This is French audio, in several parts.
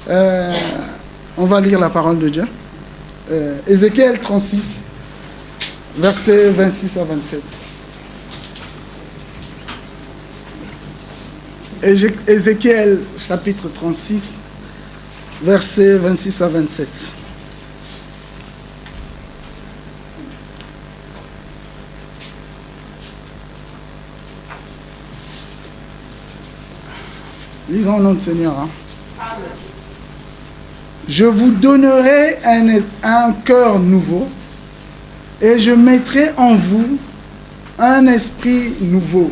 On va lire la parole de Dieu. Ézéchiel 36, versets 26 à 27. Ézéchiel chapitre 36, versets 26 à 27. Lisons au nom du Seigneur. Je vous donnerai un cœur nouveau et je mettrai en vous un esprit nouveau.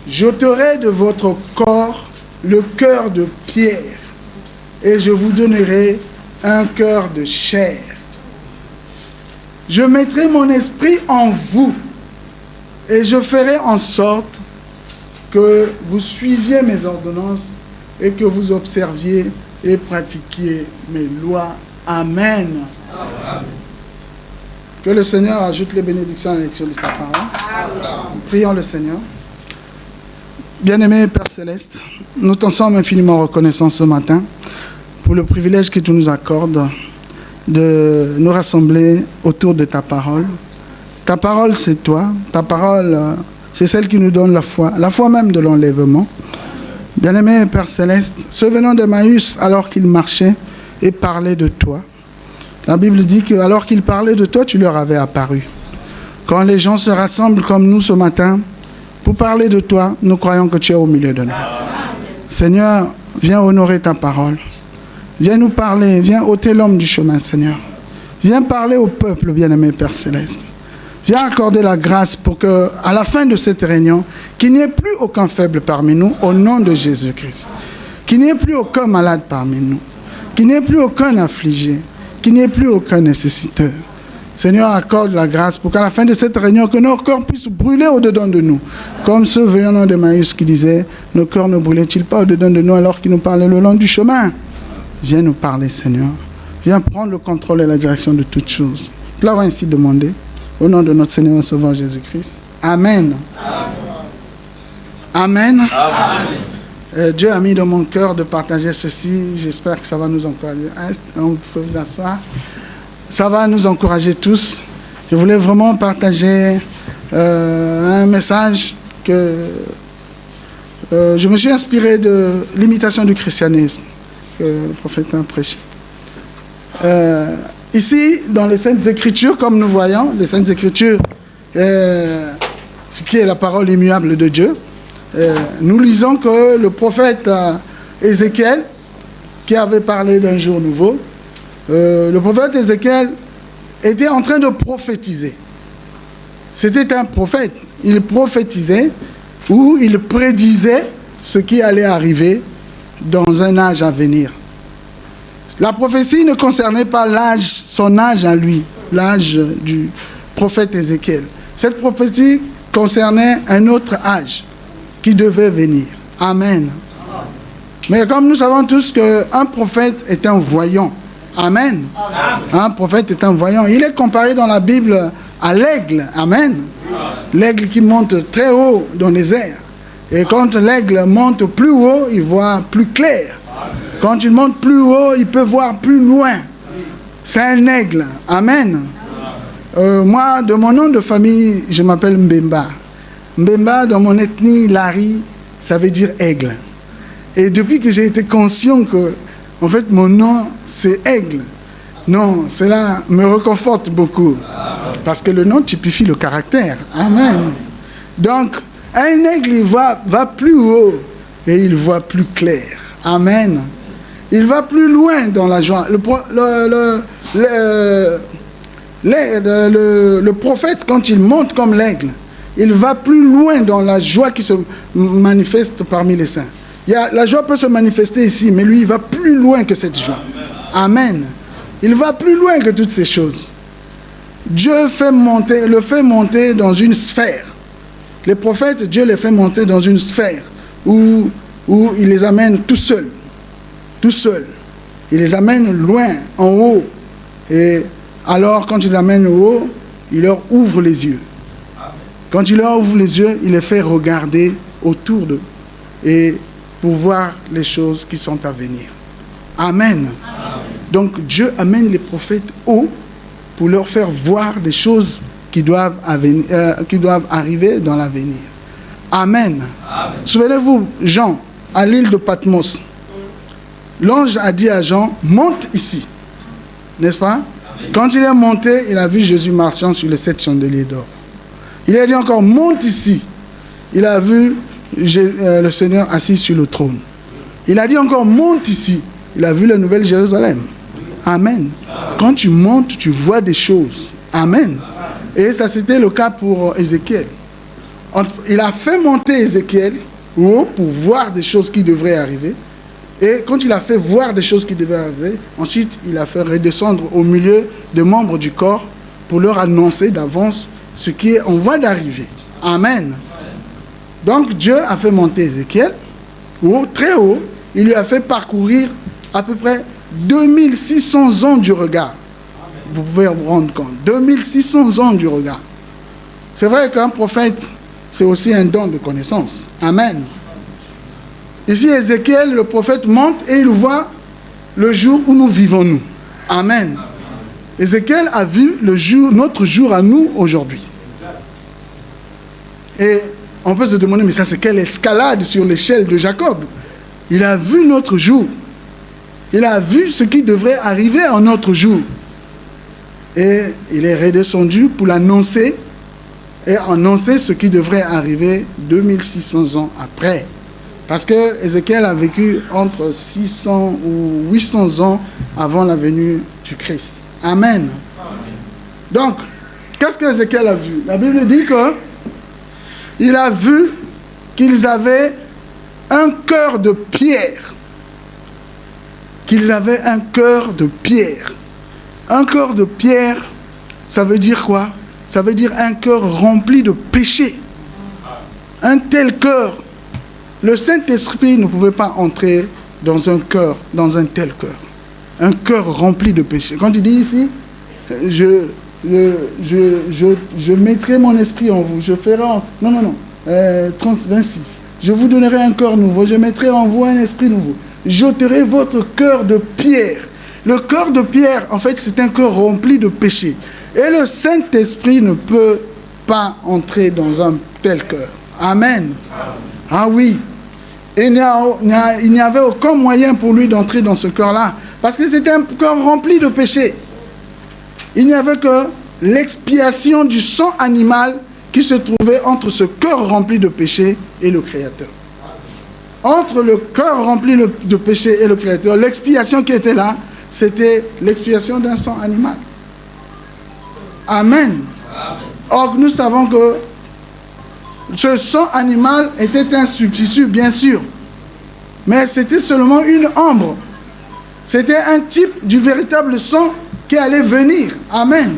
J'ôterai de votre corps le cœur de pierre et je vous donnerai un cœur de chair. Je mettrai mon esprit en vous et je ferai en sorte que vous suiviez mes ordonnances et que vous observiez et pratiquiez mes lois. Amen. Amen. Que le Seigneur ajoute les bénédictions à la lecture de sa parole. Amen. Prions le Seigneur. Bien-aimé Père Céleste, nous t'en sommes infiniment reconnaissants ce matin pour le privilège que tu nous accordes de nous rassembler autour de ta parole. Ta parole, c'est toi. Ta parole, c'est celle qui nous donne la foi même de l'enlèvement. Bien-aimé Père Céleste, ceux venant d'Emmaüs alors qu'ils marchaient et parlaient de toi. La Bible dit qu'alors qu'ils parlaient de toi, tu leur avais apparu. Quand les gens se rassemblent comme nous ce matin pour parler de toi, nous croyons que tu es au milieu de nous. Seigneur, viens honorer ta parole. Viens nous parler, viens ôter l'homme du chemin, Seigneur. Viens parler au peuple, bien-aimé Père Céleste. Viens accorder la grâce pour que, à la fin de cette réunion, qu'il n'y ait plus aucun faible parmi nous, au nom de Jésus-Christ. Qu'il n'y ait plus aucun malade parmi nous. Qu'il n'y ait plus aucun affligé. Qu'il n'y ait plus aucun nécessiteux. Seigneur, accorde la grâce pour qu'à la fin de cette réunion, que nos cœurs puissent brûler au-dedans de nous. Comme ceux venant d'Emmaüs qui disaient, nos cœurs ne brûlaient-ils pas au-dedans de nous alors qu'ils nous parlaient le long du chemin? Viens nous parler, Seigneur. Viens prendre le contrôle et la direction de toutes choses. Nous l'avons ainsi demandé. Au nom de notre Seigneur et Sauveur Jésus-Christ. Amen. Amen. Amen. Dieu a mis dans mon cœur de partager ceci. J'espère que ça va nous encourager. On peut vous asseoir. Ça va nous encourager tous. Je voulais vraiment partager un message que je me suis inspiré de l'imitation du christianisme que le prophète a prêché. Ici, dans les Saintes Écritures, comme nous voyons, les Saintes Écritures, ce qui est la parole immuable de Dieu, nous lisons que le prophète Ézéchiel, qui avait parlé d'un jour nouveau, le prophète Ézéchiel était en train de prophétiser. C'était un prophète. Il prophétisait ou il prédisait ce qui allait arriver dans un âge à venir. La prophétie ne concernait pas son âge à lui, l'âge du prophète Ézéchiel. Cette prophétie concernait un autre âge qui devait venir. Amen. Mais comme nous savons tous qu'un prophète est un voyant. Amen. Un prophète est un voyant. Il est comparé dans la Bible à l'aigle. Amen. L'aigle qui monte très haut dans les airs. Et quand l'aigle monte plus haut, il voit plus clair. Quand il monte plus haut, il peut voir plus loin. C'est un aigle. Amen. Moi, de mon nom de famille, je m'appelle Mbemba. Mbemba, dans mon ethnie, Lari, ça veut dire aigle. Et depuis que j'ai été conscient que, en fait, mon nom, c'est aigle, non, cela me réconforte beaucoup. Parce que le nom typifie le caractère. Amen. Donc, un aigle, il va plus haut et il voit plus clair. Amen. Il va plus loin dans la joie. Le prophète, quand il monte comme l'aigle, il va plus loin dans la joie qui se manifeste parmi les saints. La joie peut se manifester ici, mais lui, il va plus loin que cette joie. Amen. Il va plus loin que toutes ces choses. Dieu le fait monter dans une sphère. Les prophètes, Dieu les fait monter dans une sphère où il les amène tout seul. Tout seul. Il les amène loin, en haut. Et alors, quand il les amène en haut, il leur ouvre les yeux. Quand il leur ouvre les yeux, il les fait regarder autour d'eux et pour voir les choses qui sont à venir. Amen. Donc Dieu amène les prophètes haut pour leur faire voir des choses qui doivent arriver dans l'avenir. Amen. Souvenez-vous, Jean, à l'île de Patmos, l'ange a dit à Jean, monte ici. N'est-ce pas? Quand il est monté, il a vu Jésus marchant sur les 7 chandeliers d'or. Il a dit encore, monte ici. Il a vu le Seigneur assis sur le trône. Il a dit encore, monte ici. Il a vu la nouvelle Jérusalem. Amen. Quand tu montes, tu vois des choses. Amen. Et ça, c'était le cas pour Ézéchiel. Il a fait monter Ézéchiel pour voir des choses qui devraient arriver. Et quand il a fait voir des choses qui devaient arriver, ensuite, il a fait redescendre au milieu des membres du corps pour leur annoncer d'avance ce qui est en voie d'arriver. Amen. Donc, Dieu a fait monter Ézéchiel très haut. Il lui a fait parcourir à peu près 2600 ans du regard. Vous pouvez vous rendre compte. 2600 ans du regard. C'est vrai qu'un prophète, c'est aussi un don de connaissance. Amen. Ici, Ézéchiel, le prophète, monte et il voit le jour où nous vivons, nous. Amen. Ézéchiel a vu le jour, notre jour à nous aujourd'hui. Et on peut se demander, mais ça c'est quelle escalade sur l'échelle de Jacob? Il a vu notre jour. Il a vu ce qui devrait arriver en notre jour. Et il est redescendu pour l'annoncer et annoncer ce qui devrait arriver 2600 ans après. Parce que Ézéchiel a vécu entre 600 ou 800 ans avant la venue du Christ. Amen. Donc, qu'est-ce que Ézéchiel a vu? La Bible dit qu'il a vu qu'ils avaient un cœur de pierre. Qu'ils avaient un cœur de pierre. Un cœur de pierre, ça veut dire quoi? Ça veut dire un cœur rempli de péché. Un tel cœur. Le Saint-Esprit ne pouvait pas entrer dans un cœur, dans un tel cœur. Un cœur rempli de péché. Quand il dit ici, je mettrai mon esprit en vous, je ferai... Non. 26. Je vous donnerai un cœur nouveau, je mettrai en vous un esprit nouveau. J'ôterai votre cœur de pierre. Le cœur de pierre, en fait, c'est un cœur rempli de péché. Et le Saint-Esprit ne peut pas entrer dans un tel cœur. Amen. Ah oui. Et il n'y avait aucun moyen pour lui d'entrer dans ce cœur-là. Parce que c'était un cœur rempli de péché. Il n'y avait que l'expiation du sang animal qui se trouvait entre ce cœur rempli de péché et le Créateur. Entre le cœur rempli de péché et le Créateur, l'expiation qui était là, c'était l'expiation d'un sang animal. Amen. Or, nous savons que ce sang animal était un substitut, bien sûr. Mais c'était seulement une ombre. C'était un type du véritable sang qui allait venir. Amen.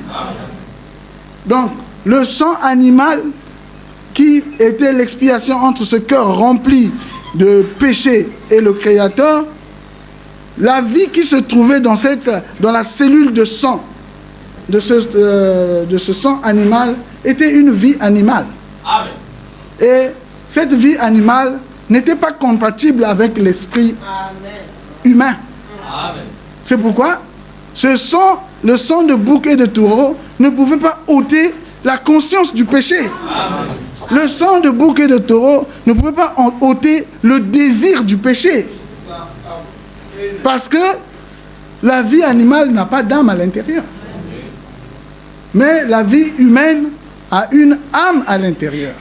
Donc, le sang animal qui était l'expiation entre ce cœur rempli de péché et le Créateur, la vie qui se trouvait dans la cellule de sang de ce sang animal était une vie animale. Amen. Et cette vie animale n'était pas compatible avec l'esprit humain. Amen. C'est pourquoi le sang de bouc et de taureau ne pouvait pas ôter la conscience du péché. Amen. Le sang de bouc et de taureau ne pouvait pas ôter le désir du péché. Parce que la vie animale n'a pas d'âme à l'intérieur. Mais la vie humaine a une âme à l'intérieur.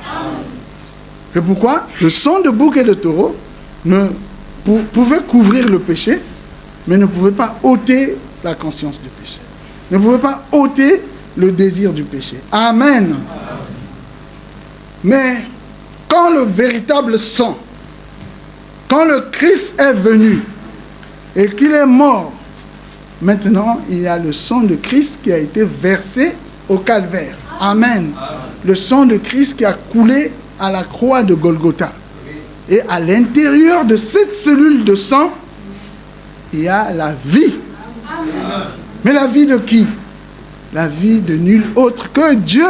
C'est pourquoi le sang de bouc et de taureau pouvait couvrir le péché, mais ne pouvait pas ôter la conscience du péché. Ne pouvait pas ôter le désir du péché. Amen. Mais quand le véritable sang, quand le Christ est venu et qu'il est mort, maintenant il y a le sang de Christ qui a été versé au calvaire. Amen. Le sang de Christ qui a coulé à la croix de Golgotha. Et à l'intérieur de cette cellule de sang, il y a la vie. Mais la vie de qui? La vie de nul autre que Dieu.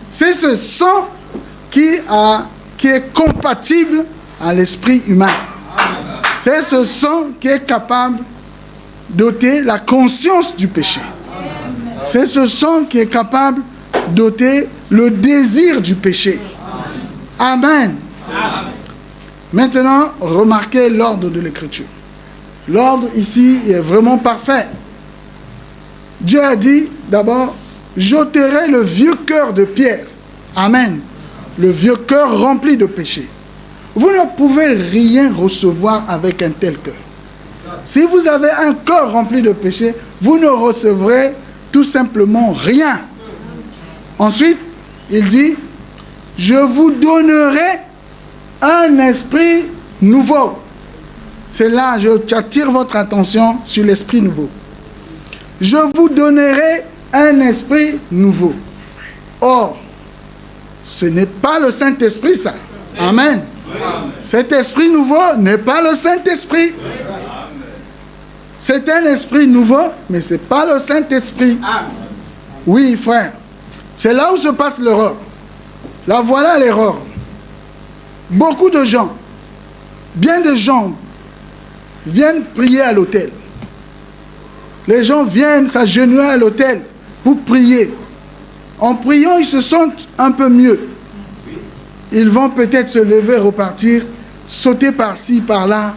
C'est ce sang qui est compatible à l'esprit humain. C'est ce sang qui est capable d'ôter la conscience du péché. C'est ce sang qui est capable d'ôter le désir du péché. Amen. Maintenant, remarquez l'ordre de l'Écriture. L'ordre ici est vraiment parfait. Dieu a dit d'abord, j'ôterai le vieux cœur de pierre. Amen. Le vieux cœur rempli de péché. Vous ne pouvez rien recevoir avec un tel cœur. Si vous avez un cœur rempli de péché, vous ne recevrez tout simplement rien. Ensuite, il dit, je vous donnerai un esprit nouveau. C'est là, j'attire votre attention sur l'esprit nouveau. Je vous donnerai un esprit nouveau. Or, ce n'est pas le Saint-Esprit, ça. Amen. Cet esprit nouveau n'est pas le Saint-Esprit. C'est un esprit nouveau, mais ce n'est pas le Saint-Esprit. Oui, frère. C'est là où se passe l'erreur. Là, voilà l'erreur. Beaucoup de gens, bien des gens, viennent prier à l'autel. Les gens viennent s'agenouiller à l'autel pour prier. En priant, ils se sentent un peu mieux. Ils vont peut-être se lever, repartir, sauter par-ci, par-là,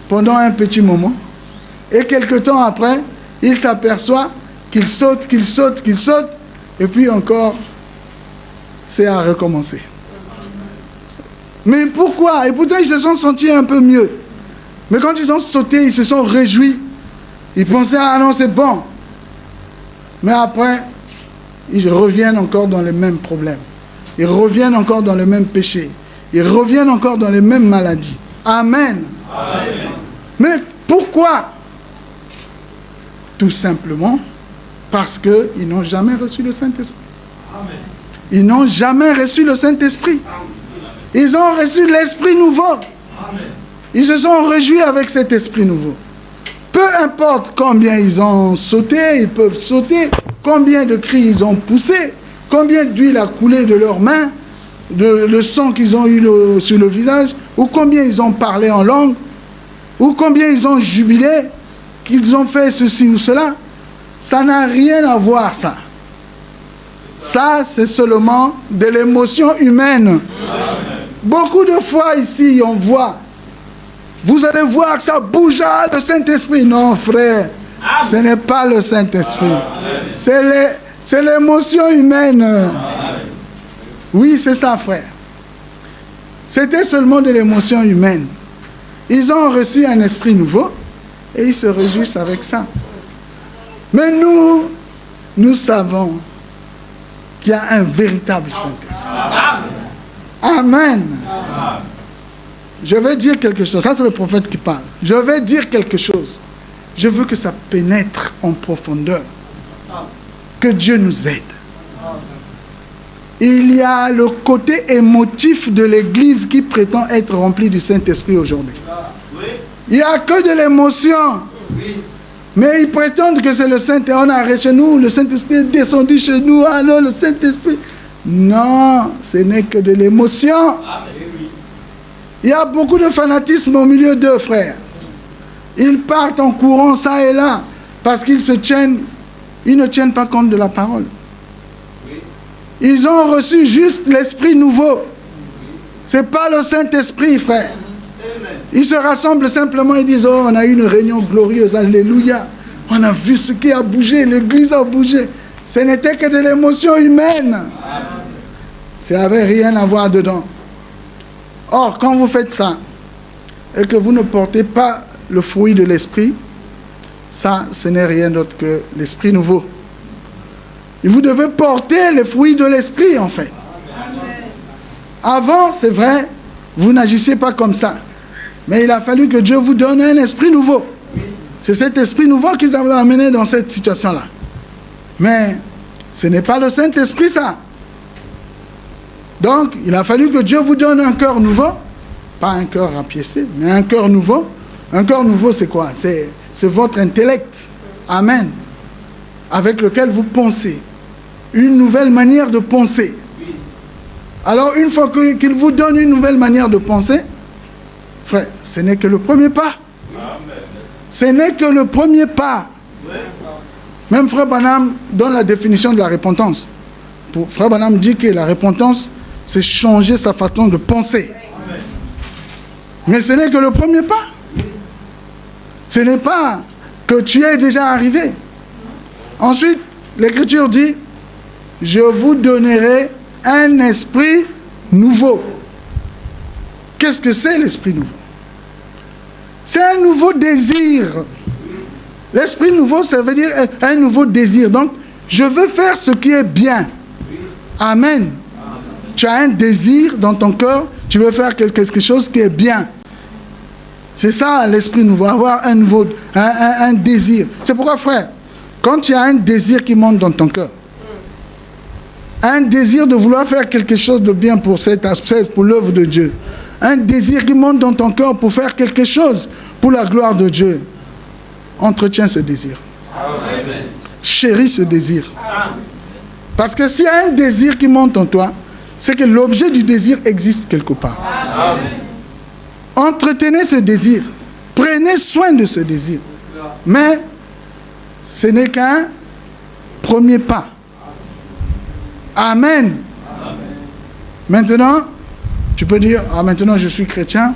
pendant un petit moment. Et quelque temps après, ils s'aperçoivent qu'ils sautent, et puis encore, c'est à recommencer. Mais pourquoi? Et pourtant, ils se sont sentis un peu mieux. Mais quand ils ont sauté, ils se sont réjouis. Ils pensaient, ah non, c'est bon. Mais après, ils reviennent encore dans les mêmes problèmes. Ils reviennent encore dans le même péché. Ils reviennent encore dans les mêmes maladies. Amen. Amen. Mais pourquoi? Tout simplement parce qu'ils n'ont jamais reçu le Saint-Esprit. Ils n'ont jamais reçu le Saint-Esprit. Ils ont reçu l'Esprit nouveau. Ils se sont réjouis avec cet Esprit nouveau. Peu importe combien ils ont sauté, ils peuvent sauter, combien de cris ils ont poussé, combien d'huile a coulé de leurs mains, le sang qu'ils ont eu sur le visage, ou combien ils ont parlé en langue, ou combien ils ont jubilé, qu'ils ont fait ceci ou cela. Ça n'a rien à voir, ça. Ça, c'est seulement de l'émotion humaine. Amen. Beaucoup de fois ici, on voit, vous allez voir que ça bouge, le Saint-Esprit. Non, frère, ce n'est pas le Saint-Esprit. C'est l'émotion humaine. Amen. Oui, c'est ça, frère. C'était seulement de l'émotion humaine. Ils ont reçu un esprit nouveau et ils se réjouissent avec ça. Mais nous savons qu'il y a un véritable Saint-Esprit. Amen. Je vais dire quelque chose. Ça, c'est le prophète qui parle. Je vais dire quelque chose. Je veux que ça pénètre en profondeur. Que Dieu nous aide. Il y a le côté émotif de l'Église qui prétend être remplie du Saint-Esprit aujourd'hui. Il n'y a que de l'émotion. Mais ils prétendent que c'est le Saint-Esprit. On a reçu nous, le Saint-Esprit est descendu chez nous. Ah non, le Saint-Esprit. Non, ce n'est que de l'émotion. Il y a beaucoup de fanatisme au milieu d'eux, frères. Ils partent en courant ça et là parce qu'ils ne tiennent pas compte de la parole. Ils ont reçu juste l'Esprit nouveau. Ce n'est pas le Saint-Esprit, frère. Ils se rassemblent simplement et disent, oh, on a eu une réunion glorieuse, alléluia. On a vu ce qui a bougé, l'Église a bougé. Ce n'était que de l'émotion humaine. Ça n'avait rien à voir dedans. Or, quand vous faites ça, et que vous ne portez pas le fruit de l'Esprit, ça, ce n'est rien d'autre que l'Esprit nouveau. Et vous devez porter les fruits de l'Esprit, en fait. Avant, c'est vrai, vous n'agissiez pas comme ça. Mais il a fallu que Dieu vous donne un esprit nouveau. C'est cet esprit nouveau qui vous a amené dans cette situation-là. Mais ce n'est pas le Saint-Esprit, ça. Donc, il a fallu que Dieu vous donne un cœur nouveau. Pas un cœur rapiécé, mais un cœur nouveau. Un cœur nouveau, c'est quoi? C'est votre intellect. Amen. Avec lequel vous pensez. Une nouvelle manière de penser. Alors, une fois qu'il vous donne une nouvelle manière de penser, frère, ce n'est que le premier pas. Ce n'est que le premier pas. Même Frère Branham donne la définition de la repentance. Frère Branham dit que la repentance, c'est changer sa façon de penser. Mais ce n'est que le premier pas. Ce n'est pas que tu es déjà arrivé. Ensuite, l'Écriture dit, je vous donnerai un esprit nouveau. Qu'est-ce que c'est l'esprit nouveau? C'est un nouveau désir. L'esprit nouveau, ça veut dire un nouveau désir. Donc, je veux faire ce qui est bien. Amen. Tu as un désir dans ton cœur, tu veux faire quelque chose qui est bien. C'est ça l'esprit nouveau, avoir un désir. C'est pourquoi, frère, quand tu as un désir qui monte dans ton cœur, un désir de vouloir faire quelque chose de bien pour cet aspect, pour l'œuvre de Dieu, un désir qui monte dans ton cœur pour faire quelque chose pour la gloire de Dieu, entretiens ce désir. Amen. Chéris ce désir. Parce que s'il y a un désir qui monte en toi, c'est que l'objet du désir existe quelque part. Amen. Entretenez ce désir. Prenez soin de ce désir. Mais ce n'est qu'un premier pas. Amen. Amen. Maintenant, tu peux dire, maintenant je suis chrétien,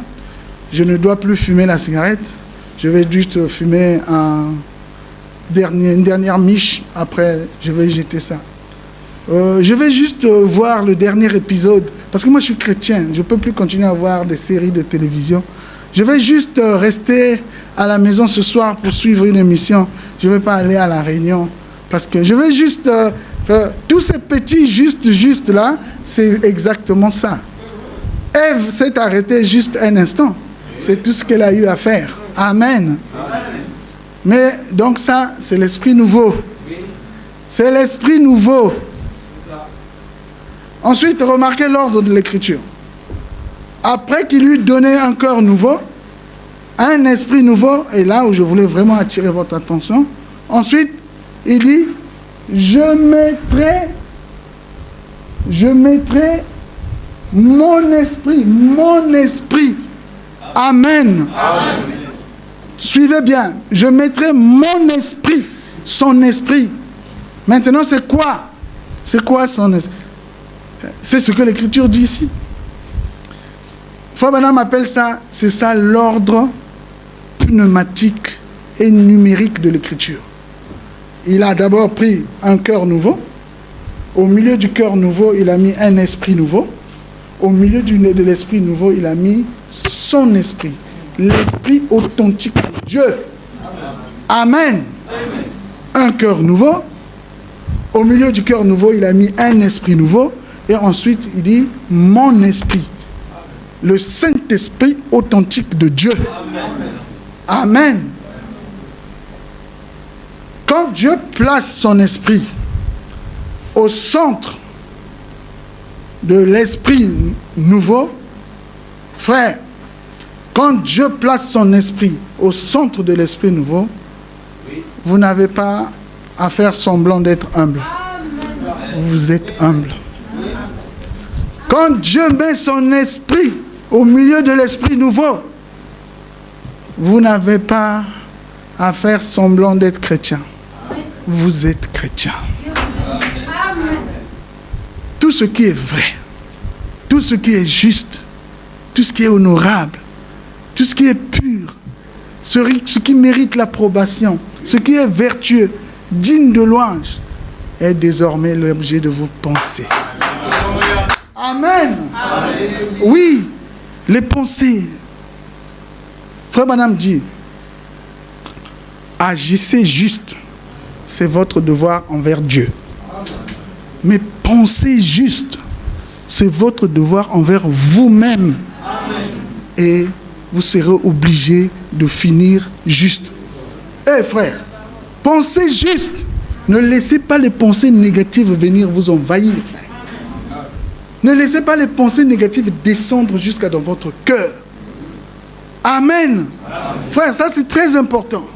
je ne dois plus fumer la cigarette, je vais juste fumer une dernière miche, après je vais jeter ça. Je vais juste voir le dernier épisode, parce que moi je suis chrétien, je ne peux plus continuer à voir des séries de télévision. Je vais juste rester à la maison ce soir pour suivre une émission. Je ne vais pas aller à la réunion, parce que je vais juste... tous ces petits juste là, c'est exactement ça. Ève s'est arrêtée juste un instant. C'est tout ce qu'elle a eu à faire. Amen. Mais donc ça, c'est l'esprit nouveau. C'est l'esprit nouveau. Ensuite, remarquez l'ordre de l'Écriture. Après qu'il lui donnait un cœur nouveau, un esprit nouveau, et là où je voulais vraiment attirer votre attention, ensuite, il dit, je mettrai mon esprit. Amen. Amen. Suivez bien. Je mettrai mon esprit, son esprit. Maintenant, c'est quoi? C'est quoi son esprit? C'est ce que l'Écriture dit ici. Frère Branham appelle ça, c'est ça l'ordre pneumatique et numérique de l'Écriture. Il a d'abord pris un cœur nouveau. Au milieu du cœur nouveau, il a mis un esprit nouveau. Au milieu de l'esprit nouveau, il a mis son esprit. L'esprit authentique de Dieu. Amen. Un cœur nouveau. Au milieu du cœur nouveau, il a mis un esprit nouveau. Et ensuite, il dit mon esprit. Le Saint-Esprit authentique de Dieu. Amen. Quand Dieu place son esprit au centre de l'esprit nouveau, frère, quand Dieu place son esprit au centre de l'esprit nouveau, vous n'avez pas à faire semblant d'être humble. Vous êtes humble. Quand Dieu met son esprit au milieu de l'esprit nouveau, vous n'avez pas à faire semblant d'être chrétien. Vous êtes chrétien. Tout ce qui est vrai, tout ce qui est juste, tout ce qui est honorable, tout ce qui est pur, ce qui mérite l'approbation, ce qui est vertueux, digne de louange, est désormais l'objet de vos pensées. Amen. Amen. Oui, les pensées. Frère Branham dit, agissez juste, c'est votre devoir envers Dieu. Mais pensez juste, c'est votre devoir envers vous-même. Et vous serez obligé de finir juste. Eh frère, pensez juste. Ne laissez pas les pensées négatives venir vous envahir, frère. Ne laissez pas les pensées négatives descendre jusqu'à dans votre cœur. Amen. Frère, ça c'est très important.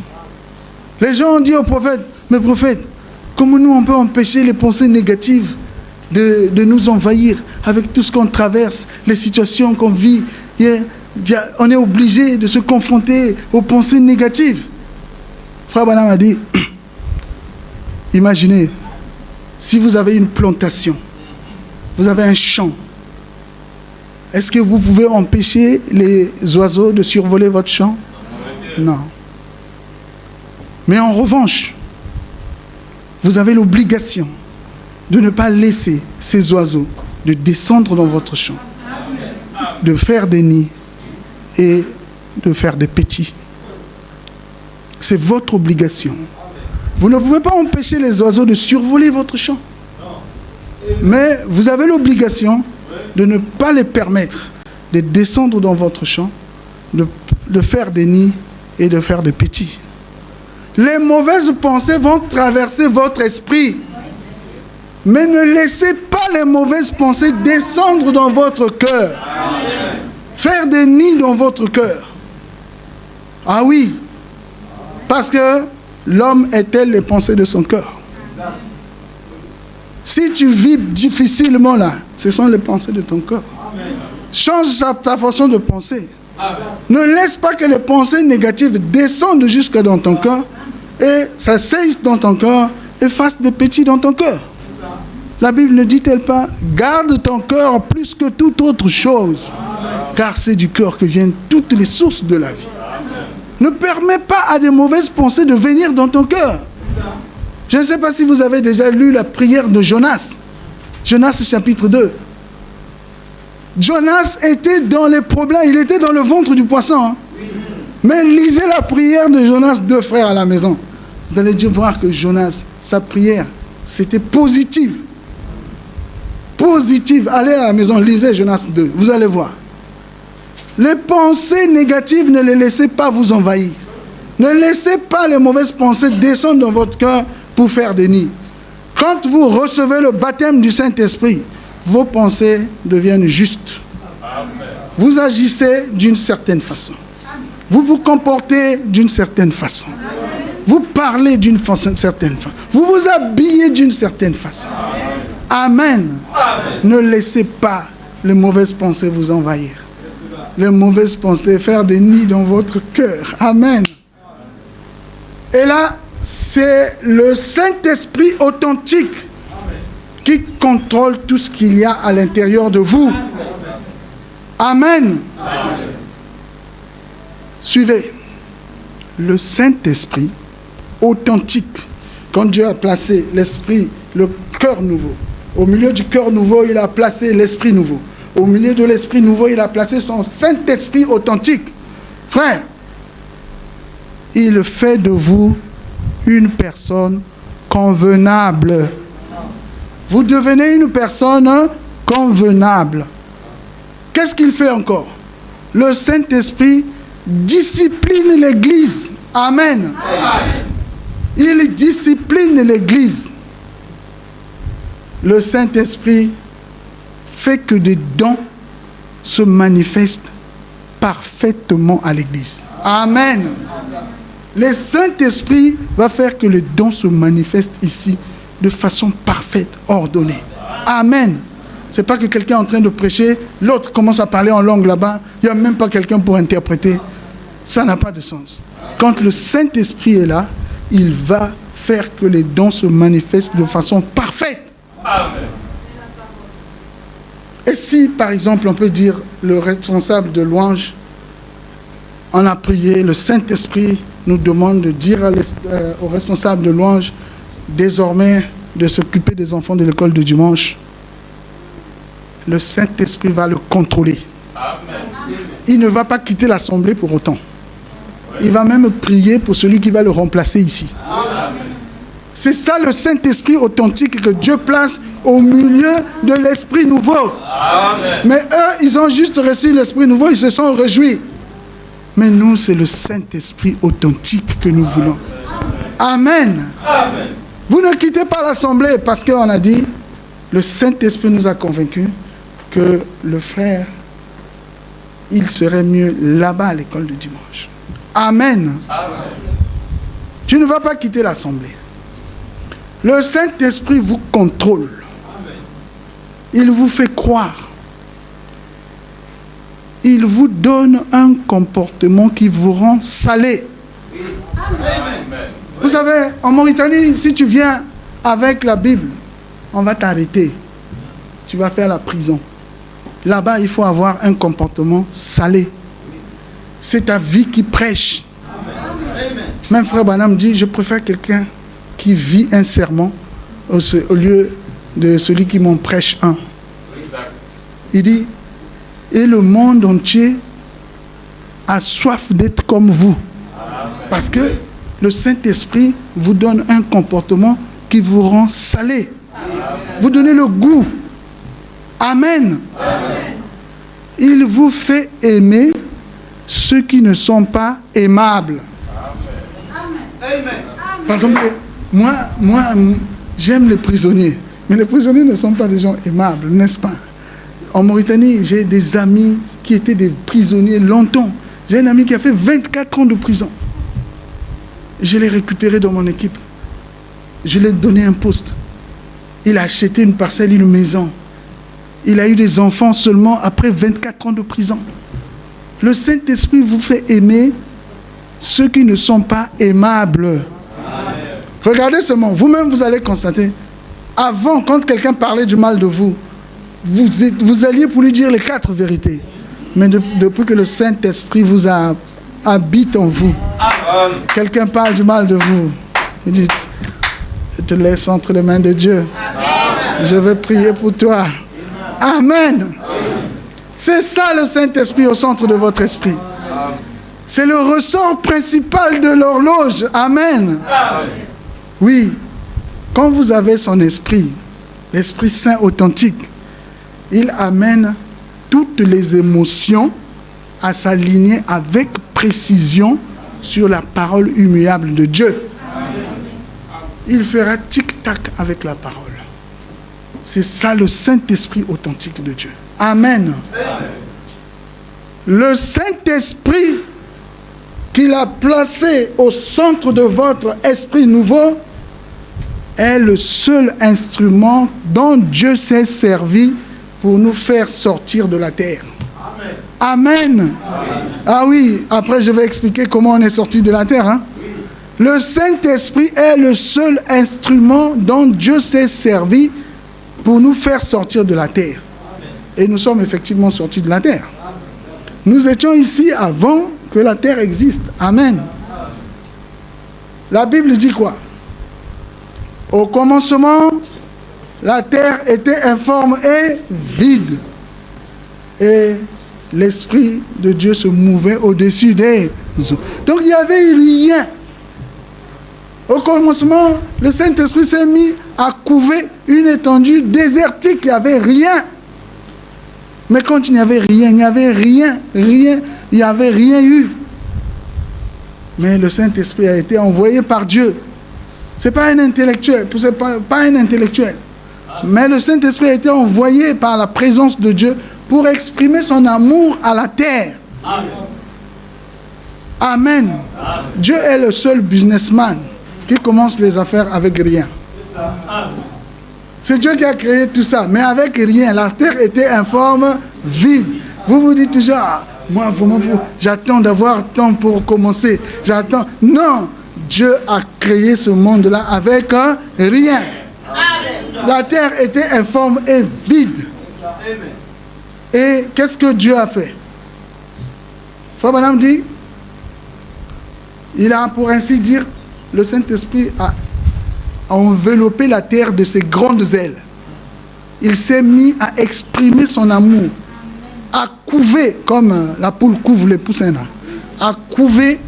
Les gens ont dit au prophète, mais prophète, comment nous on peut empêcher les pensées négatives de nous envahir avec tout ce qu'on traverse, les situations qu'on vit. On est obligé de se confronter aux pensées négatives. Frère Branham a dit, imaginez, si vous avez une plantation, vous avez un champ, est-ce que vous pouvez empêcher les oiseaux de survoler votre champ? Non. Mais en revanche, vous avez l'obligation de ne pas laisser ces oiseaux de descendre dans votre champ, de faire des nids et de faire des petits. C'est votre obligation. Vous ne pouvez pas empêcher les oiseaux de survoler votre champ. Mais vous avez l'obligation de ne pas les permettre de descendre dans votre champ, de faire des nids et de faire des petits. Les mauvaises pensées vont traverser votre esprit. Mais ne laissez pas les mauvaises pensées descendre dans votre cœur. Faire des nids dans votre cœur. Ah oui. Parce que l'homme est tel les pensées de son cœur. Si tu vis difficilement là, ce sont les pensées de ton cœur. Change ta façon de penser. Ne laisse pas que les pensées négatives descendent jusque dans ton cœur et s'asseyent dans ton cœur et fassent des petits dans ton cœur. La Bible ne dit-elle pas, garde ton cœur plus que toute autre chose, car c'est du cœur que viennent toutes les sources de la vie. Ne permets pas à des mauvaises pensées de venir dans ton cœur. Je ne sais pas si vous avez déjà lu la prière de Jonas. Jonas chapitre 2. Jonas était dans les problèmes, il était dans le ventre du poisson. Mais lisez la prière de Jonas, 2 frères à la maison. Vous allez voir que Jonas, sa prière, c'était positive. Positive. Allez à la maison, lisez Jonas 2, vous allez voir. Les pensées négatives, ne les laissez pas vous envahir. Ne laissez pas les mauvaises pensées descendre dans votre cœur pour faire des nids. Quand vous recevez le baptême du Saint-Esprit, vos pensées deviennent justes. Vous agissez d'une certaine façon. Vous vous comportez d'une certaine façon. Vous parlez d'une certaine façon. Vous vous habillez d'une certaine façon. Amen. Ne laissez pas les mauvaises pensées vous envahir. Les mauvaises pensées faire des nids dans votre cœur. Amen. Et là, c'est le Saint-Esprit authentique qui contrôle tout ce qu'il y a à l'intérieur de vous. Amen. Suivez. Le Saint-Esprit authentique. Quand Dieu a placé l'esprit, le cœur nouveau. Au milieu du cœur nouveau, il a placé l'esprit nouveau. Au milieu de l'esprit nouveau, il a placé son Saint-Esprit authentique. Frère, il fait de vous une personne convenable. Vous devenez une personne convenable. Qu'est-ce qu'il fait encore? Le Saint-Esprit discipline l'Église. Amen. Il discipline l'Église. Le Saint-Esprit fait que des dons se manifestent parfaitement à l'Église. Amen. Le Saint-Esprit va faire que les dons se manifestent ici de façon parfaite, ordonnée. Amen. C'est pas que quelqu'un est en train de prêcher, l'autre commence à parler en langue là-bas, il n'y a même pas quelqu'un pour interpréter. Ça n'a pas de sens. Quand le Saint-Esprit est là, il va faire que les dons se manifestent de façon parfaite. Amen. Et si, par exemple, on peut dire, le responsable de louange, on a prié, le Saint-Esprit nous demande de dire au responsable de louange, désormais, de s'occuper des enfants de l'école de dimanche. Le Saint-Esprit va le contrôler. Amen. Il ne va pas quitter l'assemblée pour autant. Il va même prier pour celui qui va le remplacer ici. Amen. C'est ça le Saint-Esprit authentique que Dieu place au milieu de l'Esprit nouveau. Amen. Mais eux, ils ont juste reçu l'Esprit nouveau, ils se sont réjouis. Mais nous, c'est le Saint-Esprit authentique que nous voulons. Amen. Amen. Vous ne quittez pas l'assemblée parce qu'on a dit, le Saint-Esprit nous a convaincus que le frère, il serait mieux là-bas à l'école du dimanche. Amen. Amen. Tu ne vas pas quitter l'assemblée. Le Saint-Esprit vous contrôle. Il vous fait croire. il vous donne un comportement qui vous rend salé. Amen. Vous savez, en Mauritanie, si tu viens avec la Bible, on va t'arrêter. Tu vas faire la prison. Là-bas, il faut avoir un comportement salé. C'est ta vie qui prêche. Amen. Même frère Branham dit, je préfère quelqu'un qui vit un sermon au lieu de celui qui m'en prêche un. Il dit, et le monde entier a soif d'être comme vous. Parce que le Saint-Esprit vous donne un comportement qui vous rend salé. Vous donnez le goût. Amen. Il vous fait aimer ceux qui ne sont pas aimables. Amen. Par exemple, moi, j'aime les prisonniers. Mais les prisonniers ne sont pas des gens aimables, n'est-ce pas? En Mauritanie, j'ai des amis qui étaient des prisonniers longtemps. J'ai un ami qui a fait 24 ans de prison. Je l'ai récupéré dans mon équipe. Je lui ai donné un poste. Il a acheté une parcelle, une maison. Il a eu des enfants seulement après 24 ans de prison. Le Saint-Esprit vous fait aimer ceux qui ne sont pas aimables. Amen. Regardez seulement, vous-même vous allez constater, avant, quand quelqu'un parlait du mal de vous, vous alliez pour lui dire les 4 vérités. Mais depuis que le Saint-Esprit vous habite en vous, quelqu'un parle du mal de vous, vous dites, je te laisse entre les mains de Dieu. Amen. Je vais prier pour toi. Amen. C'est ça le Saint-Esprit au centre de votre esprit. C'est le ressort principal de l'horloge. Amen. Oui, quand vous avez son esprit, l'Esprit Saint authentique, il amène toutes les émotions à s'aligner avec précision sur la parole immuable de Dieu. Il fera tic-tac avec la parole. C'est ça le Saint-Esprit authentique de Dieu. Amen. Le Saint-Esprit qu'il a placé au centre de votre esprit nouveau est le seul instrument dont Dieu s'est servi pour nous faire sortir de la terre. Amen. Amen. Ah oui, après je vais expliquer comment on est sorti de la terre. Le Saint-Esprit est le seul instrument dont Dieu s'est servi pour nous faire sortir de la terre. Et nous sommes effectivement sortis de la terre. Nous étions ici avant que la terre existe. Amen. La Bible dit quoi? Au commencement, la terre était informe et vide. Et l'Esprit de Dieu se mouvait au-dessus des eaux. Donc il n'y avait rien. Au commencement, le Saint-Esprit s'est mis à couver une étendue désertique. Il n'y avait rien. Mais quand il n'y avait rien, il n'y avait rien, il n'y avait rien eu. Mais le Saint-Esprit a été envoyé par Dieu. Ce n'est pas un intellectuel, c'est pas un intellectuel. Mais le Saint-Esprit a été envoyé par la présence de Dieu pour exprimer son amour à la terre. Amen. Amen. Amen. Dieu est le seul businessman qui commence les affaires avec rien. C'est Dieu qui a créé tout ça, mais avec rien. La terre était informe, vide. Vous vous dites toujours, moi, j'attends d'avoir temps pour commencer. J'attends. Non, Dieu a créé ce monde-là avec rien. La terre était informe et vide. Et qu'est-ce que Dieu a fait? Frère Branham dit, il a, pour ainsi dire, le Saint-Esprit a enveloppé la terre de ses grandes ailes. Il s'est mis à exprimer son amour, à couver, comme la poule couve les poussins, à couver,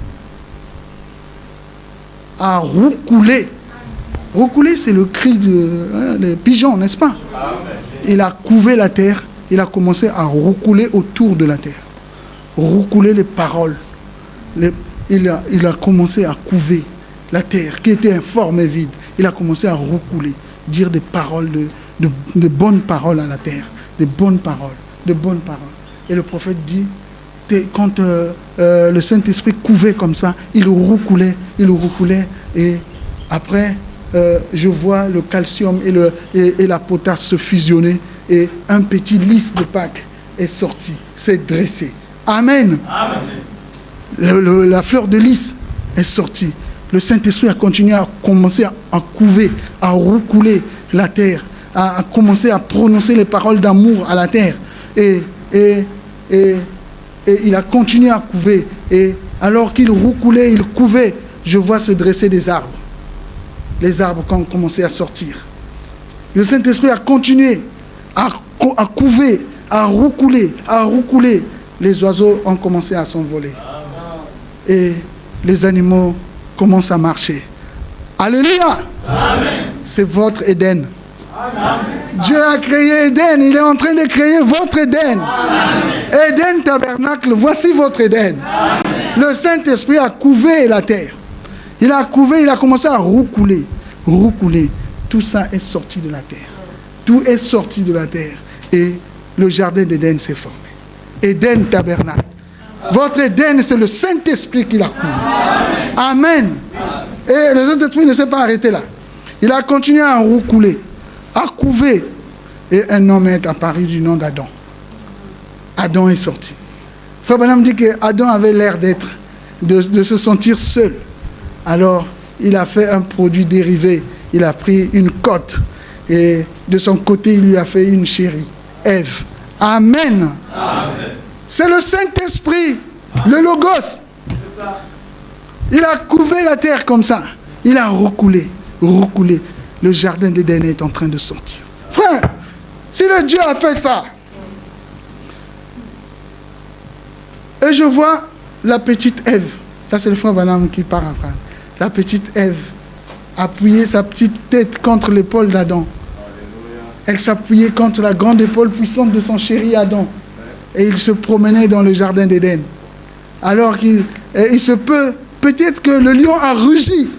à roucouler. Roucouler, c'est le cri des pigeons, n'est-ce pas? Il a couvé la terre, il a commencé à roucouler autour de la terre. Roucouler les paroles. Il a commencé à couver la terre qui était informe et vide. Il a commencé à roucouler, dire des paroles, de bonnes paroles à la terre, de bonnes paroles. Et le prophète dit, quand le Saint-Esprit couvait comme ça, il roucoulait, et après, je vois le calcium et la potasse se fusionner, et un petit lys de Pâques est sorti, s'est dressé. Amen. La fleur de lys est sortie. Le Saint-Esprit a continué à commencer à couver, à roucouler la terre, à commencer à prononcer les paroles d'amour à la terre. Et il a continué à couver. Et alors qu'il roucoulait, il couvait, je vois se dresser des arbres. Les arbres ont commencé à sortir. Le Saint-Esprit a continué à couver, à roucouler. Les oiseaux ont commencé à s'envoler. Et les animaux commencent à marcher. Alléluia! Amen. C'est votre Éden. Amen. Dieu a créé Éden. Il est en train de créer votre Éden. Amen. Éden tabernacle, voici votre Éden. Amen. Le Saint-Esprit a couvé la terre. Il a couvé, il a commencé à roucouler. Tout ça est sorti de la terre. Tout est sorti de la terre. Et le jardin d'Éden s'est formé. Éden tabernacle. Votre Éden, c'est le Saint-Esprit qui l'a couvé. Amen. Et le Saint-Esprit ne s'est pas arrêté là. Il a continué à roucouler, à couver. Et un homme est apparu du nom d'Adam. Adam est sorti. Frère Branham dit qu'Adam avait l'air de se sentir seul. Alors, il a fait un produit dérivé. Il a pris une côte. Et de son côté, il lui a fait une chérie, Ève. Amen. C'est le Saint-Esprit, le Logos. Il a couvé la terre comme ça. Il a roucoulé. Le jardin d'Éden est en train de sortir. Frère, si le Dieu a fait ça, et je vois la petite Ève, ça c'est le frère Branham qui parle après. La petite Ève appuyait sa petite tête contre l'épaule d'Adam. Elle s'appuyait contre la grande épaule puissante de son chéri Adam. Et il se promenait dans le jardin d'Éden. Alors il se peut-être que le lion a rugi.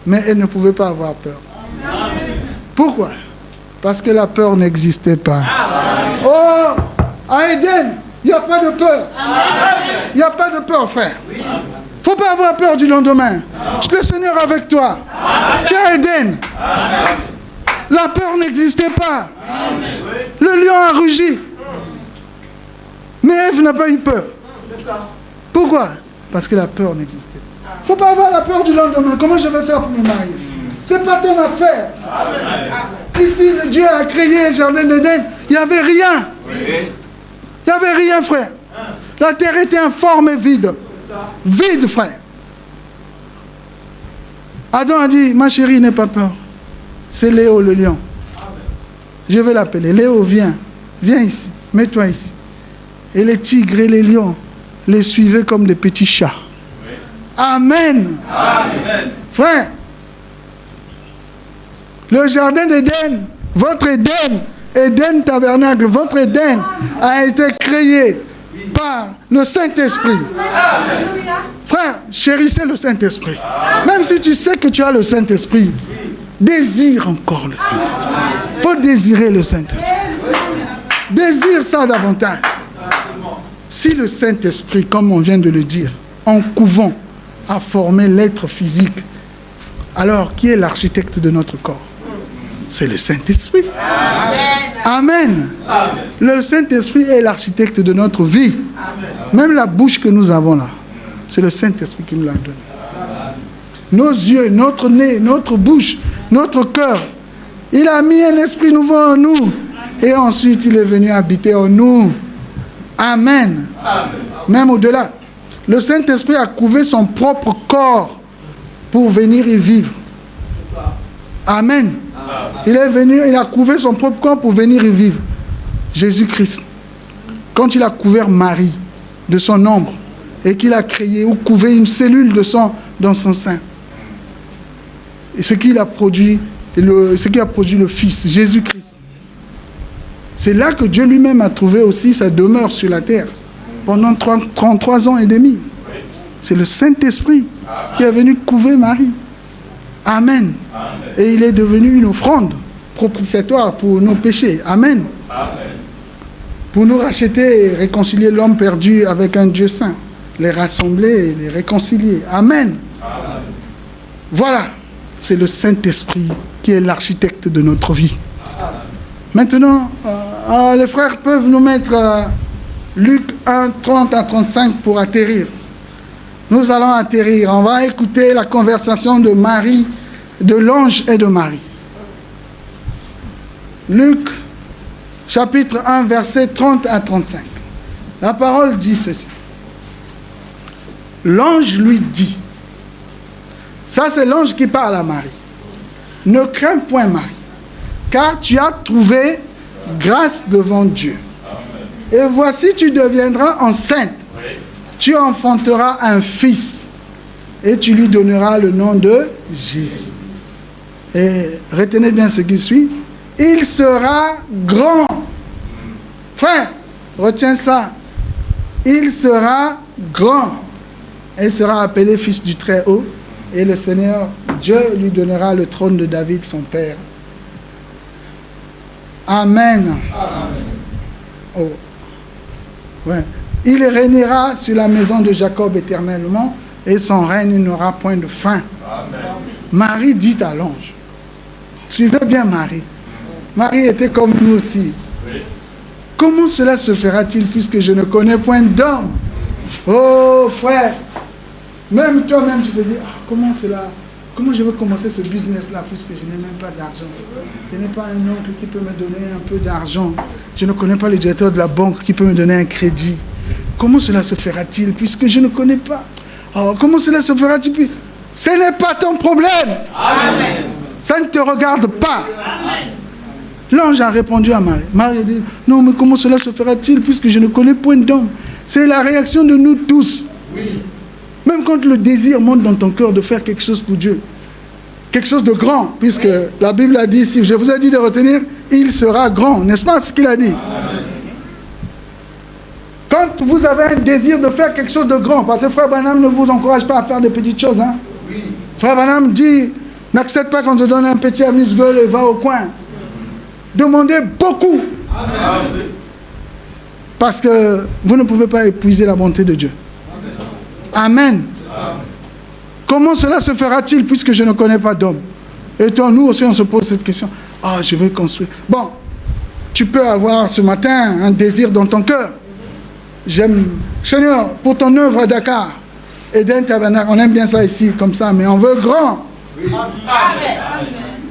Mais elle ne pouvait pas avoir peur. Pourquoi? Parce que la peur n'existait pas. Oh, à Éden, il n'y a pas de peur. Il n'y a pas de peur, frère. Il ne faut pas avoir peur du lendemain. Le Seigneur est avec toi. Tu es à Éden. La peur n'existait pas. Le lion a rugi. Mais Ève n'a pas eu peur. Pourquoi? Parce que la peur n'existait pas. Il ne faut pas avoir la peur du lendemain. Comment je vais faire pour me marier? Ce n'est pas ton affaire. Ici, le Dieu a créé le jardin d'Éden. Il n'y avait rien. Il n'y avait rien, frère. La terre était informe et vide. Vide, frère. Adam a dit, ma chérie, n'aie pas peur. C'est Léo, le lion. Je vais l'appeler. Léo, viens. Viens ici. Mets-toi ici. Et les tigres et les lions les suivaient comme des petits chats. Oui. Amen. Amen. Frère, le jardin d'Éden, votre Éden, Éden tabernacle, votre Éden a été créé par le Saint-Esprit. Amen. Frère, chérissez le Saint-Esprit. Même si tu sais que tu as le Saint-Esprit, désire encore le Saint-Esprit. Il faut désirer le Saint-Esprit. Désire ça davantage. Si le Saint-Esprit, comme on vient de le dire, en couvent, a formé l'être physique, alors qui est l'architecte de notre corps? C'est le Saint-Esprit. Amen. Amen. Le Saint-Esprit est l'architecte de notre vie. Amen. Même la bouche que nous avons là, c'est le Saint-Esprit qui nous l'a donné. Nos yeux, notre nez, notre bouche, notre cœur. Il a mis un esprit nouveau en nous. Et ensuite, il est venu habiter en nous. Amen. Amen. Même au-delà. Le Saint-Esprit a couvé son propre corps pour venir y vivre. Amen. Il est venu, il a couvé son propre corps pour venir y vivre. Jésus-Christ, quand il a couvert Marie de son ombre et qu'il a créé ou couvé une cellule de sang dans son sein, et ce qui a produit le Fils, Jésus-Christ. C'est là que Dieu lui-même a trouvé aussi sa demeure sur la terre pendant 33 ans et demi. C'est le Saint-Esprit qui est venu couver Marie. Amen. Et il est devenu une offrande propitiatoire pour nos péchés. Amen. Pour nous racheter et réconcilier l'homme perdu avec un Dieu saint. Les rassembler et les réconcilier. Amen. Voilà. C'est le Saint-Esprit qui est l'architecte de notre vie. Maintenant, les frères peuvent nous mettre Luc 1, 30 à 35 pour atterrir. Nous allons atterrir. On va écouter la conversation de Marie, de l'ange et de Marie. Luc, chapitre 1, versets 30 à 35. La parole dit ceci. L'ange lui dit, ça c'est l'ange qui parle à Marie. Ne crains point Marie, car tu as trouvé grâce devant Dieu. Et voici, tu deviendras enceinte. Tu enfanteras un fils et tu lui donneras le nom de Jésus. Et retenez bien ce qui suit. Il sera grand. Frère, retiens ça. Il sera grand et sera appelé fils du Très-Haut. Et le Seigneur, Dieu, lui donnera le trône de David, son père. Amen. Oh. Ouais. Il régnera sur la maison de Jacob éternellement et son règne n'aura point de fin. Amen. Marie dit à l'ange. Suivez bien Marie. Marie était comme nous aussi. Oui. Comment cela se fera-t-il puisque je ne connais point d'homme? Oh frère, même toi-même tu te dis, comment je vais commencer ce business-là puisque je n'ai même pas d'argent. Je n'ai pas un oncle qui peut me donner un peu d'argent. Je ne connais pas le directeur de la banque qui peut me donner un crédit. Comment cela se fera-t-il puisque je ne connais pas? Oh, comment cela se fera-t-il? Ce n'est pas ton problème. Amen. Ça ne te regarde pas. Amen. L'ange a répondu à Marie. Marie a dit, non, mais comment cela se fera-t-il puisque je ne connais point d'homme? C'est la réaction de nous tous. Oui. Même quand le désir monte dans ton cœur de faire quelque chose pour Dieu, quelque chose de grand, puisque la Bible a dit, si je vous ai dit de retenir, il sera grand. N'est-ce pas ce qu'il a dit? Amen. Quand vous avez un désir de faire quelque chose de grand, parce que Frère Branham ne vous encourage pas à faire des petites choses. Hein? Oui. Frère Branham dit, n'accepte pas qu'on te donne un petit amuse-gueule et va au coin. Demandez beaucoup. Amen. Parce que vous ne pouvez pas épuiser la bonté de Dieu. Amen. Amen. Comment cela se fera-t-il puisque je ne connais pas d'homme? Et toi, nous aussi, on se pose cette question. Je vais construire. Bon, tu peux avoir ce matin un désir dans ton cœur. Seigneur, pour ton œuvre à Dakar, Eden Tabernacle, on aime bien ça ici, comme ça, mais on veut grand. Oui. Amen.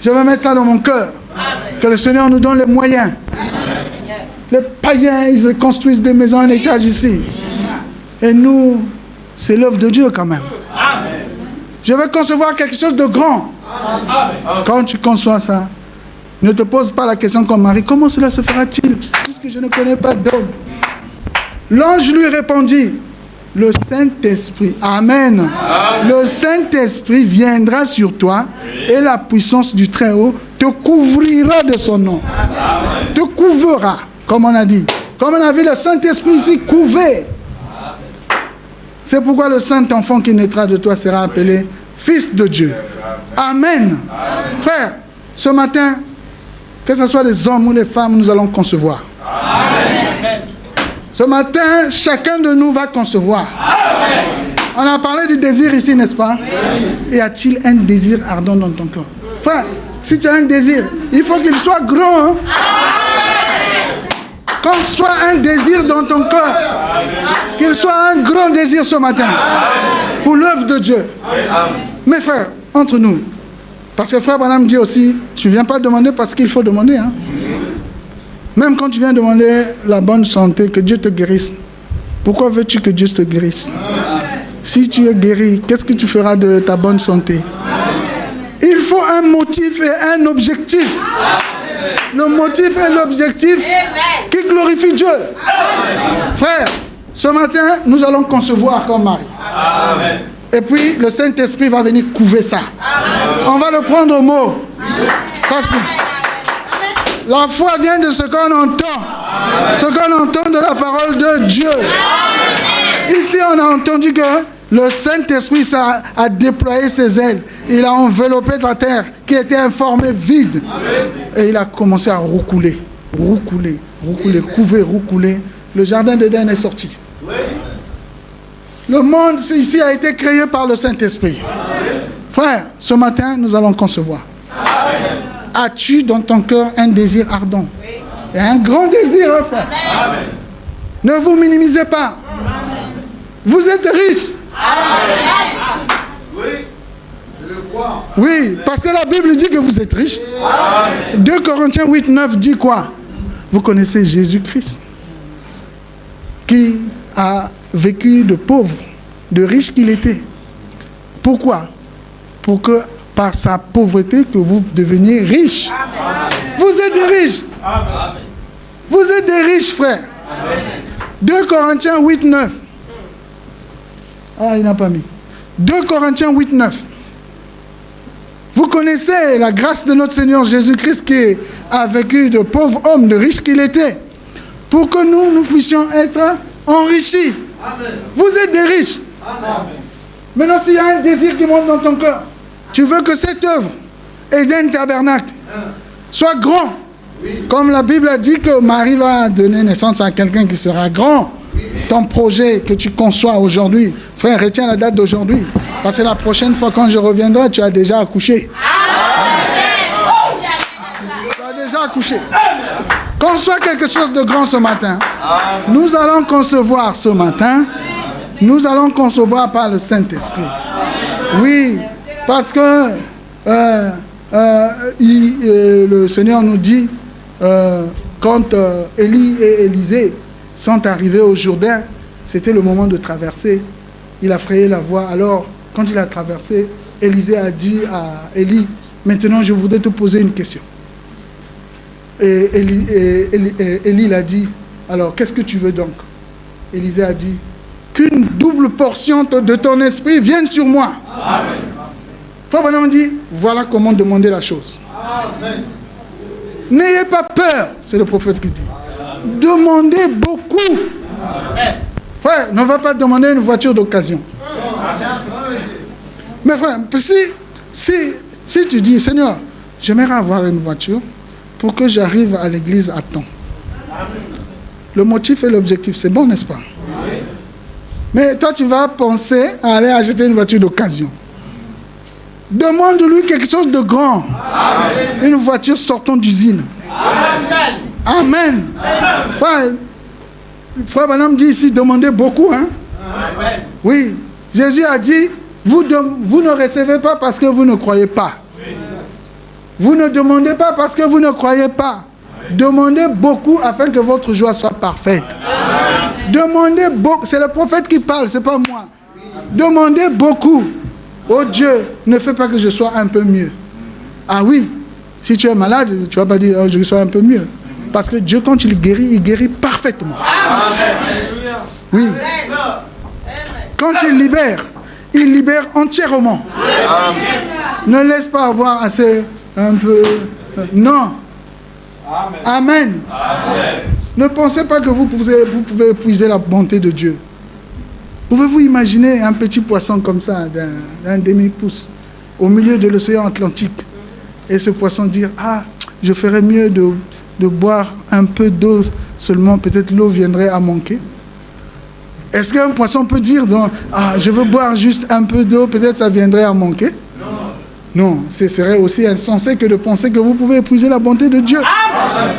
Je vais mettre ça dans mon cœur. Amen. Que le Seigneur nous donne les moyens. Amen. Les païens, ils construisent des maisons en étage ici. Et nous, c'est l'œuvre de Dieu quand même. Amen. Je vais concevoir quelque chose de grand. Amen. Quand tu conçois ça, ne te pose pas la question comme Marie, comment cela se fera-t-il puisque je ne connais pas d'homme? L'ange lui répondit, le Saint-Esprit, Amen. Amen. Le Saint-Esprit viendra sur toi et la puissance du Très-Haut te couvrira de son nom. Amen. Te couvrira, comme on a dit. Comme on a vu le Saint-Esprit ici, couvé. C'est pourquoi le Saint-Enfant qui naîtra de toi sera appelé Fils de Dieu. Amen. Amen. Frère, ce matin, que ce soit les hommes ou les femmes, nous allons concevoir. Amen. Ce matin, chacun de nous va concevoir. Amen. On a parlé du désir ici, n'est-ce pas? Oui. Y a-t-il un désir ardent dans ton cœur? Frère, si tu as un désir, il faut qu'il soit grand. Hein? Qu'il soit un désir dans ton cœur. Qu'il soit un grand désir ce matin. Pour l'œuvre de Dieu. Mes frères, entre nous. Parce que Frère Branham dit aussi, tu ne viens pas demander parce qu'il faut demander. Hein? Même quand tu viens demander la bonne santé, que Dieu te guérisse. Pourquoi veux-tu que Dieu te guérisse? Si tu es guéri, qu'est-ce que tu feras de ta bonne santé? Il faut un motif et un objectif. Le motif et l'objectif qui glorifient Dieu. Frère, ce matin, nous allons concevoir comme Marie. Amen. Et puis, le Saint-Esprit va venir couver ça. Amen. On va le prendre au mot. Parce que la foi vient de ce qu'on entend. Amen. Ce qu'on entend de la parole de Dieu. Amen. Ici, on a entendu que le Saint-Esprit a déployé ses ailes. Il a enveloppé la terre qui était informée vide. Amen. Et il a commencé à roucouler. Roucouler, couver, roucouler. Le jardin d'Éden est sorti. Oui. Le monde ici a été créé par le Saint-Esprit. Amen. Frère, ce matin, nous allons concevoir. Amen. As-tu dans ton cœur un désir ardent? Oui. Et un grand désir, hein, frère? Amen. Ne vous minimisez pas. Vous êtes riche. Oui, je le crois. Oui, parce que la Bible dit que vous êtes riche. 2 Corinthiens 8, 9 dit quoi? Vous connaissez Jésus-Christ, qui a vécu de pauvre, de riche qu'il était. Pourquoi? Pour que par sa pauvreté que vous deveniez riches. Vous êtes des riches. Vous êtes des riches, frères. 2 Corinthiens 8, 9. Ah, il n'a pas mis. 2 Corinthiens 8, 9. Vous connaissez la grâce de notre Seigneur Jésus-Christ qui a vécu de pauvre homme, de riche qu'il était, pour que nous puissions être enrichis. Amen. Vous êtes des riches. Amen. Maintenant, s'il y a un désir qui monte dans ton cœur, tu veux que cette œuvre, Eden Tabernacle, soit grand. Comme la Bible a dit que Marie va donner naissance à quelqu'un qui sera grand. Ton projet que tu conçois aujourd'hui, frère, retiens la date d'aujourd'hui. Parce que la prochaine fois quand je reviendrai, tu as déjà accouché. Tu as déjà accouché. Conçois quelque chose de grand ce matin. Nous allons concevoir ce matin. Nous allons concevoir par le Saint-Esprit. Oui, parce que le Seigneur nous dit, quand Élie et Élisée sont arrivés au Jourdain, c'était le moment de traverser. Il a frayé la voie. Alors, quand il a traversé, Élisée a dit à Élie, maintenant je voudrais te poser une question. Et Élie l'a dit, alors qu'est-ce que tu veux donc? Élisée a dit, qu'une double portion de ton esprit vienne sur moi. Amen. Frère Branham dit, voilà comment demander la chose. Amen. N'ayez pas peur, c'est le prophète qui dit. Demandez beaucoup. Amen. Frère, ne va pas demander une voiture d'occasion. Mais frère, si tu dis, Seigneur, j'aimerais avoir une voiture pour que j'arrive à l'église à temps. Le motif et l'objectif, c'est bon, n'est-ce pas? Mais toi, tu vas penser à aller acheter une voiture d'occasion. Demande-lui quelque chose de grand. Amen. Une voiture sortant d'usine. Amen. Amen. Frère Branham dit ici, demandez beaucoup. Hein? Amen. Oui. Jésus a dit, vous ne recevez pas parce que vous ne croyez pas. Oui. Vous ne demandez pas parce que vous ne croyez pas. Oui. Demandez beaucoup afin que votre joie soit parfaite. Amen. Demandez beaucoup. C'est le prophète qui parle, ce n'est pas moi. Oui. Demandez beaucoup. Oh Dieu, ne fais pas que je sois un peu mieux. Ah oui, si tu es malade, tu ne vas pas dire oh, je sois un peu mieux. Parce que Dieu, quand il guérit parfaitement. Amen. Oui. Quand il libère entièrement. Amen. Ne laisse pas avoir assez, un peu... Non. Amen. Amen. Amen. Ne pensez pas que vous pouvez épuiser la bonté de Dieu. Pouvez-vous imaginer un petit poisson comme ça, d'un demi-pouce, au milieu de l'océan Atlantique, et ce poisson dire, ah, je ferais mieux de boire un peu d'eau, seulement peut-être l'eau viendrait à manquer. Est-ce qu'un poisson peut dire, ah, je veux boire juste un peu d'eau, peut-être ça viendrait à manquer? Non, ce serait aussi insensé que de penser que vous pouvez épuiser la bonté de Dieu. Amen.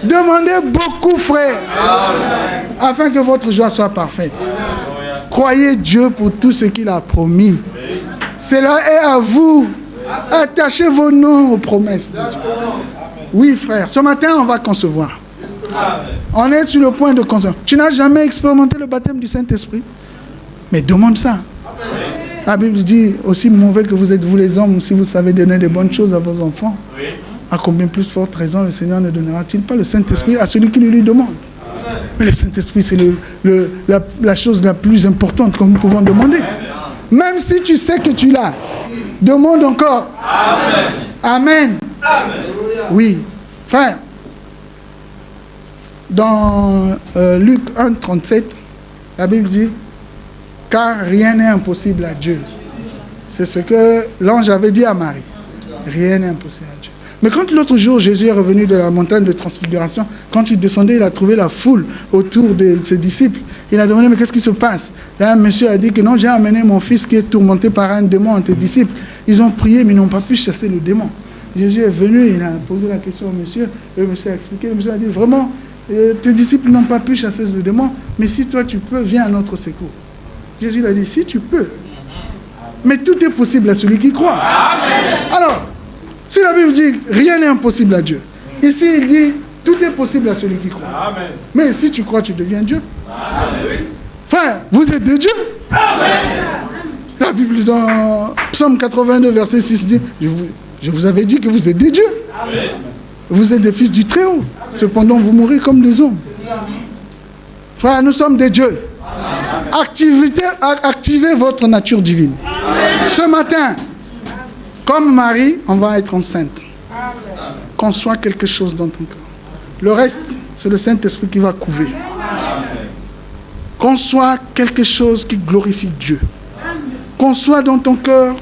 Demandez beaucoup, frère, afin que votre joie soit parfaite. Croyez Dieu pour tout ce qu'il a promis. Cela est à vous. Attachez vos noms aux promesses de Dieu. Oui, frère. Ce matin, on va concevoir. On est sur le point de concevoir. Tu n'as jamais expérimenté le baptême du Saint-Esprit? Mais demande ça. La Bible dit, aussi mauvais que vous êtes, vous les hommes, si vous savez donner des bonnes choses à vos enfants, à combien plus forte raison le Seigneur ne donnera-t-il pas le Saint-Esprit à celui qui le lui demande? Mais le Saint-Esprit, c'est la chose la plus importante que nous pouvons demander. Même si tu sais que tu l'as, demande encore. Amen. Amen. Amen. Oui. Frère, dans Luc 1, 37, la Bible dit, car rien n'est impossible à Dieu. C'est ce que l'ange avait dit à Marie. Rien n'est impossible à Dieu. Mais quand l'autre jour, Jésus est revenu de la montagne de transfiguration, quand il descendait, il a trouvé la foule autour de ses disciples. Il a demandé, mais qu'est-ce qui se passe? Et un monsieur a dit que non, j'ai amené mon fils qui est tourmenté par un démon à tes disciples. Ils ont prié, mais ils n'ont pas pu chasser le démon. Jésus est venu, il a posé la question au monsieur, le monsieur a expliqué, le monsieur a dit, vraiment, tes disciples n'ont pas pu chasser le démon, mais si toi tu peux, viens à notre secours. Jésus lui a dit, si tu peux. Mais tout est possible à celui qui croit. Alors, si la Bible dit, rien n'est impossible à Dieu. Ici, il dit, tout est possible à celui qui croit. Amen. Mais si tu crois, tu deviens Dieu. Amen. Frère, vous êtes de Dieu. Amen. La Bible dans Psaume 82, verset 6 dit, je vous avais dit que vous êtes des dieux. Amen. Vous êtes des fils du Très-Haut. Cependant, vous mourrez comme des hommes. Frère, nous sommes des dieux. Activez votre nature divine. Amen. Ce matin, comme Marie, on va être enceinte. Conçois quelque chose dans ton cœur. Le reste, c'est le Saint-Esprit qui va couver. Conçois quelque chose qui glorifie Dieu. Conçois dans ton cœur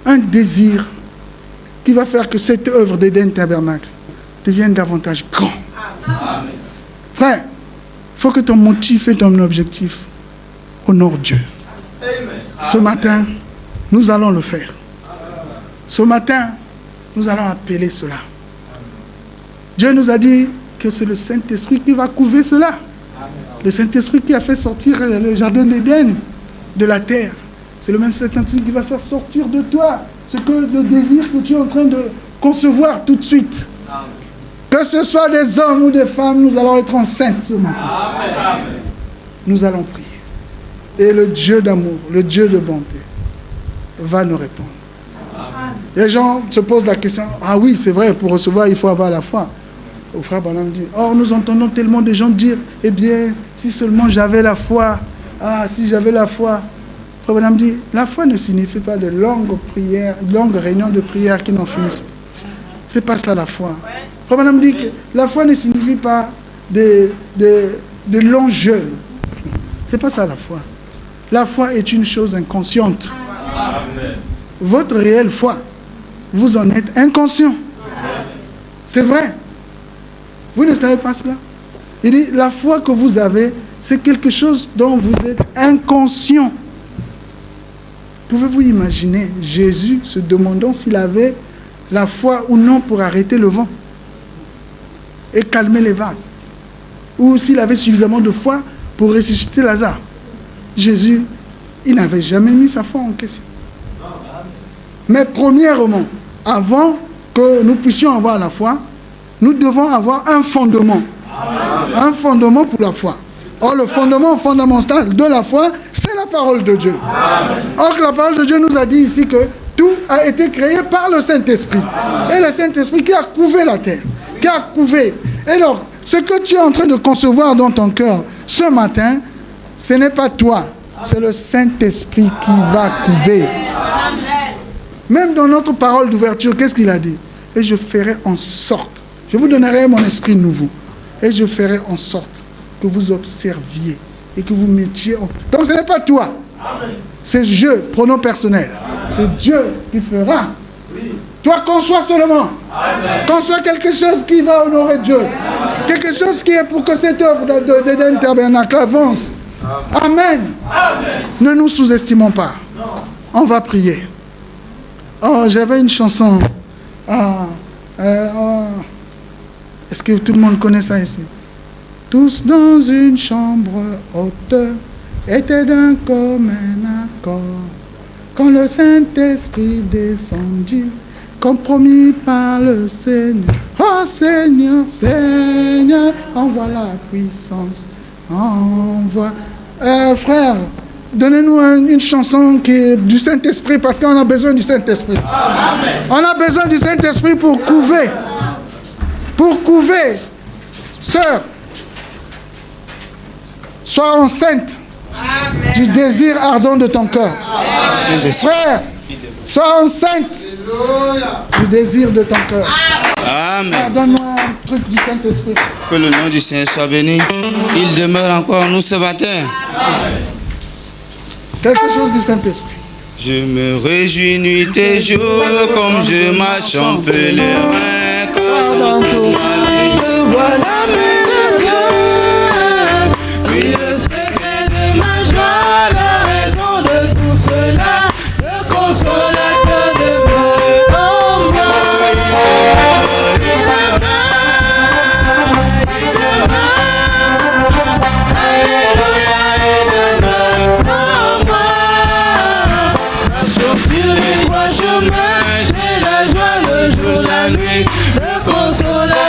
un désir qui va faire que cette œuvre d'Éden Tabernacle devienne davantage grand. Amen. Frère, il faut que ton motif et ton objectif honorent Dieu. Amen. Ce matin, nous allons le faire. Ce matin, nous allons appeler cela. Dieu nous a dit que c'est le Saint-Esprit qui va couver cela. Le Saint-Esprit qui a fait sortir le jardin d'Éden de la terre. C'est le même Saint-Esprit qui va faire sortir de toi ce que le désir que tu es en train de concevoir tout de suite. Que ce soit des hommes ou des femmes, nous allons être enceintes ce matin. Nous allons prier. Et le Dieu d'amour, le Dieu de bonté, va nous répondre. Les gens se posent la question, ah oui, c'est vrai, pour recevoir, il faut avoir la foi. Au frère Branham dit, or nous entendons tellement de gens dire, eh bien, si seulement j'avais la foi, si j'avais la foi. Frère Branham dit, la foi ne signifie pas de longues prières, longues réunions de prière qui n'en finissent pas. C'est pas ça la foi. Frère Branham dit que la foi ne signifie pas de longs jeûnes. C'est pas ça la foi. La foi est une chose inconsciente. Amen. Votre réelle foi, vous en êtes inconscient. C'est vrai. Vous ne savez pas cela. Il dit, la foi que vous avez, c'est quelque chose dont vous êtes inconscient. Pouvez-vous imaginer Jésus se demandant s'il avait la foi ou non pour arrêter le vent et calmer les vagues, ou s'il avait suffisamment de foi pour ressusciter Lazare? Jésus, il n'avait jamais mis sa foi en question. Mais premièrement, avant que nous puissions avoir la foi, nous devons avoir un fondement. Un fondement pour la foi. Or, le fondement fondamental de la foi, c'est la parole de Dieu. Or, la parole de Dieu nous a dit ici que tout a été créé par le Saint-Esprit. Et le Saint-Esprit qui a couvé la terre, qui a couvé. Et alors, ce que tu es en train de concevoir dans ton cœur ce matin, ce n'est pas toi, c'est le Saint-Esprit qui va couver. Même dans notre parole d'ouverture, qu'est-ce qu'il a dit? Et je ferai en sorte, je vous donnerai mon esprit nouveau, et je ferai en sorte que vous observiez et que vous mettiez en... Donc ce n'est pas toi, c'est Dieu, pronom personnel. C'est Dieu qui fera. Toi, conçois seulement. Conçois quelque chose qui va honorer Dieu. Quelque chose qui est pour que cette œuvre d'Éden Tabernacle avance. Amen. Ne nous sous-estimons pas. On va prier. Oh, j'avais une chanson. Est-ce que tout le monde connaît ça ici? Tous dans une chambre haute étaient d'un commun accord. Quand le Saint-Esprit descendit, comme promis par le Seigneur. Oh Seigneur, Seigneur, envoie la puissance. Envoie. Frère, donnez-nous une chanson qui est du Saint-Esprit parce qu'on a besoin du Saint-Esprit. On a besoin du Saint-Esprit pour couver. Pour couver. Sœur, sois enceinte du désir ardent de ton cœur. Frère, sois enceinte du désir de ton cœur. Amen. Donne-moi un truc du Saint-Esprit. Que le nom du Seigneur soit béni. Il demeure encore en nous ce matin. Amen. Quelque chose du Saint-Esprit. Je me réjouis nuit et jour comme je marche en pèlerin. Car toute ma vie je vois la main de Dieu. Puis le secret de ma joie, la raison de tout cela, le consolateur de Dieu en moi. Il est là, il sur les trois chemins, j'ai la joie le jour, la nuit, le consolateur.